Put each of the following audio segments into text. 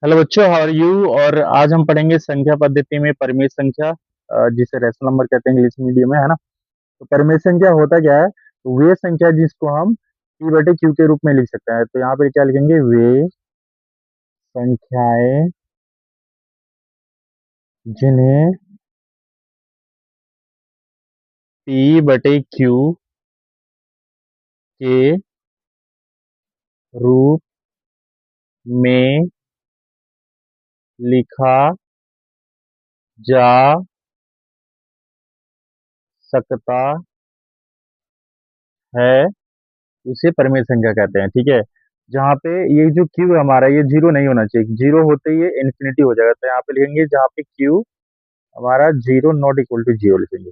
Hello बच्चों, how are you. और आज हम पढ़ेंगे संख्या पद्धति में परिमेय संख्या, जिसे रेशनल नंबर कहते हैं इंग्लिश मीडियम में, है ना। तो परिमेय संख्या होता क्या है? तो वे संख्या जिसको हम p बटे क्यू के रूप में लिख सकते हैं। तो यहाँ पे क्या लिखेंगे? वे संख्याएं जिन्हें p बटे क्यू के रूप में लिखा जा सकता है, उसे परिमेय संख्या कहते हैं। ठीक है। जहाँ पे ये जो क्यू है हमारा, ये जीरो नहीं होना चाहिए। जीरो होते ही ये इन्फिनिटी हो जाएगा। तो यहाँ पे लिखेंगे जहाँ पे क्यू हमारा zero not equal to zero लिखेंगे,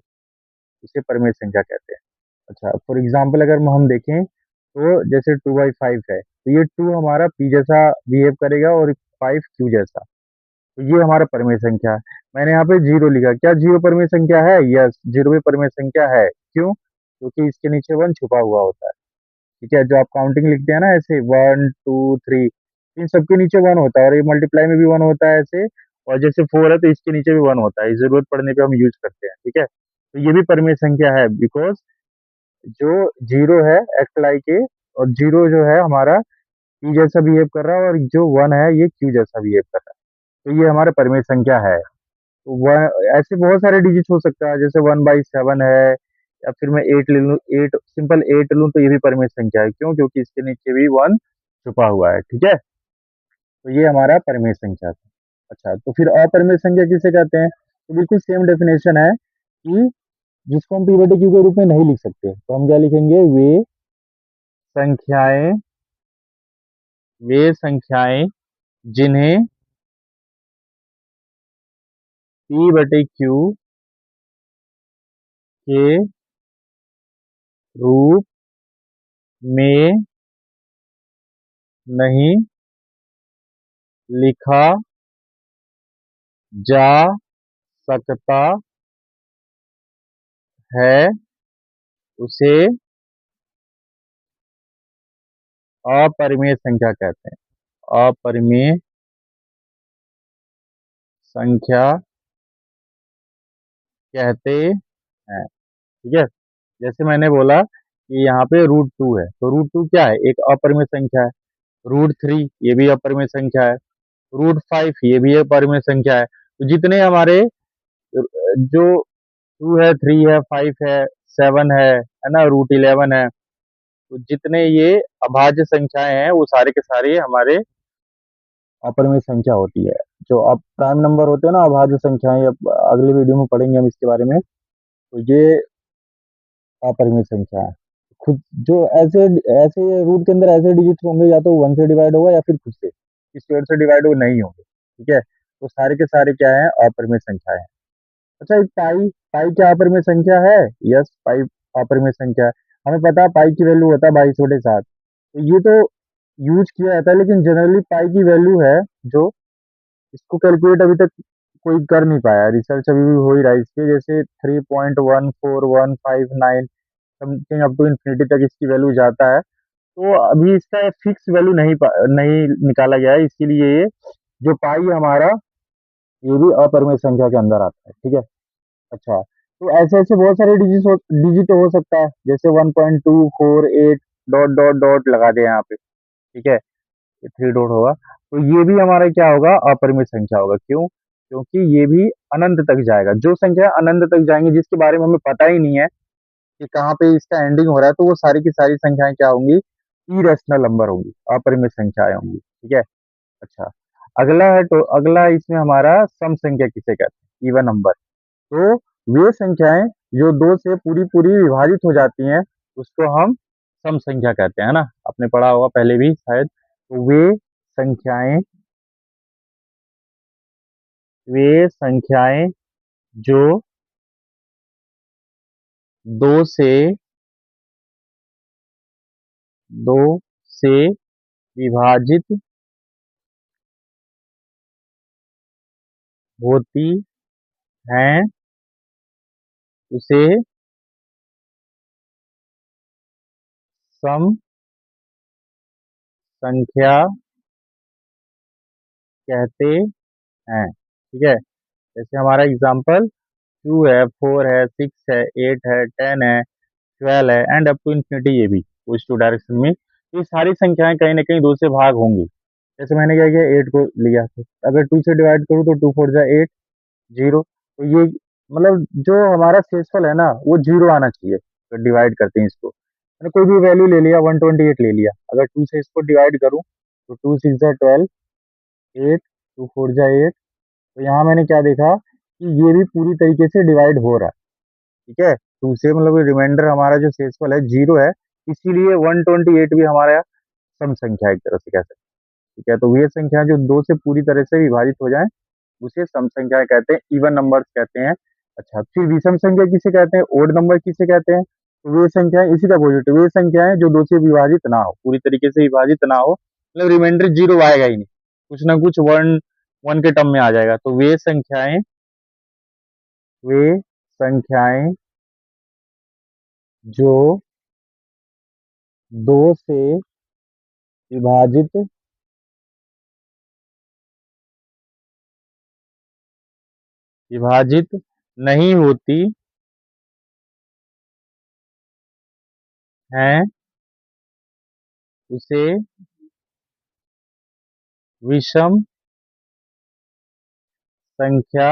इसे परिमेय संख्या कहते हैं। अच्छा, फॉर एग्जाम्पल अगर हम देखें तो जैसे 2/5 है, तो ये 2 हमारा पी जैसा बिहेव करेगा और 5 क्यू जैसा। तो ये हमारा परिमेय संख्या है। मैंने यहाँ पे जीरो लिखा, क्या जीरो परिमेय संख्या है? यस, जीरो भी परिमेय संख्या है। क्यों? क्योंकि इसके नीचे वन छुपा हुआ होता है। ठीक है। जो आप काउंटिंग लिखते हैं ना, ऐसे 1 2 3, इन सबके नीचे वन होता है, और ये मल्टीप्लाई में भी वन होता है ऐसे। और जैसे 4 है तो इसके नीचे भी वन होता है, जरूरत पड़ने पे हम यूज करते हैं। ठीक है। तो ये भी परिमेय संख्या है, बिकॉज जो जीरो है एक्ट लाइक ए, और जीरो जो है हमारा पी जैसा बिहेव कर रहा है, और जो वन है ये क्यू जैसा बिहेव कर रहा है। तो ये हमारा परिमेय संख्या है। तो ऐसे बहुत सारे डिजिट हो सकता है, जैसे 1/7 है, या फिर मैं 8 ले लूँ, 8 सिंपल 8 लूँ, तो ये भी परिमेय संख्या है। क्यों? क्योंकि इसके नीचे भी वन छुपा हुआ है। ठीक है। तो ये हमारा परिमेय संख्या था। अच्छा, तो फिर अपरिमेय संख्या किसे कहते हैं? तो बिल्कुल सेम डेफिनेशन है कि जिसको हम पी बटे क्यू के रूप में नहीं लिख सकते, तो हम क्या लिखेंगे? संख्याएं वे संख्याएं जिन्हें पी बटे क्यू के रूप में नहीं लिखा जा सकता है, उसे अपरिमेय संख्या कहते हैं। अपरिमेय संख्या कहते हैं। ठीक है। जैसे मैंने बोला कि यहाँ पे √2 है, तो √2 क्या है? एक अपरिमेय संख्या है। √3 ये भी अपरिमेय संख्या है। √5 ये भी अपरिमेय संख्या है। तो जितने हमारे जो 2 है, 3 है, 5 है, 7 है ना, √11 है, तो जितने ये अभाज्य संख्याएं हैं वो सारे के सारे हमारे अपरिमेय संख्या होती है। जो अब प्राइम नंबर होते हैं ना, अभाज्य संख्याएं, अब अगले वीडियो में पढ़ेंगे हम इसके बारे में। तो ये अपरिमेय संख्या है। खुद जो ऐसे ऐसे रूट के अंदर ऐसे डिजिट होंगे, या तो वन से डिवाइड होगा या फिर खुद से स्क्वायर से डिवाइड हो नहीं होंगे। ठीक है। तो सारे के सारे क्या है? अपरिमेय संख्या है। अच्छा, एक पाई, पाई क्या अपरिमेय संख्या है? यस, पाई अपरिमेय संख्या है। हमें पता है पाई की वैल्यू होता है 22/7। तो ये तो यूज किया जाता है, लेकिन जनरली पाई की वैल्यू है जो, इसको कैलकुलेट अभी तक कोई कर नहीं पाया। रिसर्च अभी भी हो ही रहा है इस पे। जैसे 3.14159 समथिंग अप टू इन्फिनिटी तक इसकी वैल्यू जाता है। तो अभी इसका फिक्स वैल्यू नहीं निकाला गया है, इसीलिए ये जो पाई हमारा, ये भी अपरिमेय संख्या के अंदर आता है। ठीक है। अच्छा, तो ऐसे ऐसे बहुत सारे डिजिट हो सकता है, जैसे 1.248 डॉट डॉट डॉट लगा दे यहाँ पे। ठीक है। ये 3 डॉट होगा, तो ये भी हमारा क्या होगा? अपरिमित संख्या होगा। क्यों? क्योंकि ये भी अनंत तक जाएगा। जो संख्या अनंत तक जाएंगी, जिसके बारे में हमें पता ही नहीं है कि कहाँ पे इसका एंडिंग हो रहा है, तो वो सारी की सारी संख्याएं क्या होंगी? इरेशनल नंबर होंगी, अपरिमित संख्याएं होंगी। ठीक है। अच्छा, अगला है, तो अगला इसमें हमारा सम संख्या किसे कहते हैं? Even number. तो वे संख्याएं जो दो से पूरी पूरी विभाजित हो जाती हैं, उसको हम सम संख्या कहते हैं ना। आपने पढ़ा होगा पहले भी शायद। तो संख्याएं वे संख्याएं जो दो से दो से विभाजित होती हैं, उसे सम संख्या कहते हैं, ठीक है। जैसे हमारा एग्जाम्पल 2 है, 4 है, 6 है, 8 है, 10 है, 12 है एंड अप टू इन्फिनिटी, ये भी उस टू डायरेक्शन में ये सारी संख्याएं कहीं ना कहीं 2 से भाग होंगी। जैसे मैंने क्या किया, 8 को लिया, तो अगर 2 से डिवाइड करूँ तो 2 4 जा 8, 0। तो ये मतलब जो हमारा शेषफल है ना वो 0 आना चाहिए। तो डिवाइड करते हैं इसको, मैंने कोई भी वैल्यू ले लिया, 128 ले लिया, अगर 2 से इसको डिवाइड करूँ तो 2 6 जा 12, 8, 2 4 जा 8। तो यहाँ मैंने क्या देखा कि ये भी पूरी तरीके से डिवाइड हो रहा है, ठीक है। 2 से मतलब रिमाइंडर हमारा जो शेषफल है 0 है, इसीलिए 128 भी हमारा सम संख्या है एक तरह से कह सकते हैं, ठीक है। तो ये संख्या जो 2 से पूरी तरह से विभाजित हो जाए उसे सम संख्या कहते हैं, इवन नंबर्स कहते हैं। अच्छा, फिर विषम संख्या किसे कहते हैं, ओड नंबर किसे कहते हैं, तो वे संख्याएं इसी का अपोजिट, वे संख्याएं जो 2 से विभाजित ना हो, पूरी तरीके से विभाजित ना हो, मतलब रिमाइंडर 0 आएगा ही नहीं, कुछ ना कुछ वन वन के टर्म में आ जाएगा। तो वे संख्याएं जो 2 से विभाजित विभाजित नहीं होती हैं, उसे विषम संख्या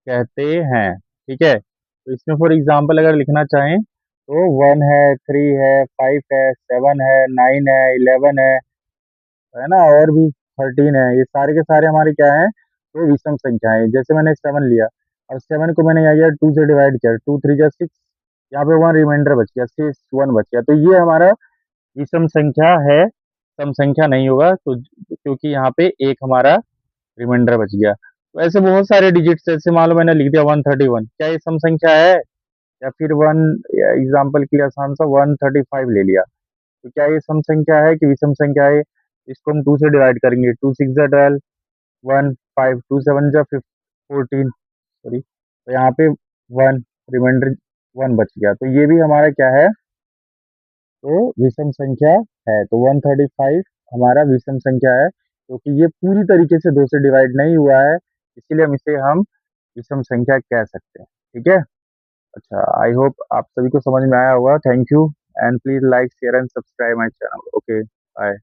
कहते हैं, ठीक है। तो इसमें फॉर एग्जांपल अगर लिखना चाहें तो 1 है, 3 है, 5 है, 7 है, 9 है, 11 है ना, और भी 13 है, ये सारे के सारे हमारे क्या हैं, तो विषम संख्या है। जैसे मैंने 7 लिया, और 7 को मैंने यहाँ 2 से डिवाइड किया, 2 3 जा 6, यहाँ पे 1 रिमाइंडर बच गया, 6 1 बच गया, तो ये हमारा विषम संख्या है, सम संख्या नहीं होगा, तो क्योंकि यहाँ पे एक हमारा रिमाइंडर बच गया। तो ऐसे बहुत सारे डिजिट्स, जैसे मान लो मैंने लिख दिया 131, क्या ये सम संख्या है, या फिर वन, एग्जाम्पल के लिए आसान सा 135 ले लिया, तो क्या ये सम संख्या है कि विषम संख्या है। इसको हम 2 से डिवाइड करेंगे, 2 6 जा 12, 1 5, 2 7 जा 14, सॉरी, तो यहाँ पे 1 रिमाइंडर 1 बच गया, तो ये भी हमारा क्या है, तो विषम संख्या है। तो 135 हमारा विषम संख्या है, क्योंकि ये पूरी तरीके से 2 से डिवाइड नहीं हुआ है, इसीलिए हम विषम संख्या कह सकते हैं, ठीक है। अच्छा, आई होप आप सभी को समझ में आया होगा। Thank you and please like share and subscribe my channel. Okay, bye.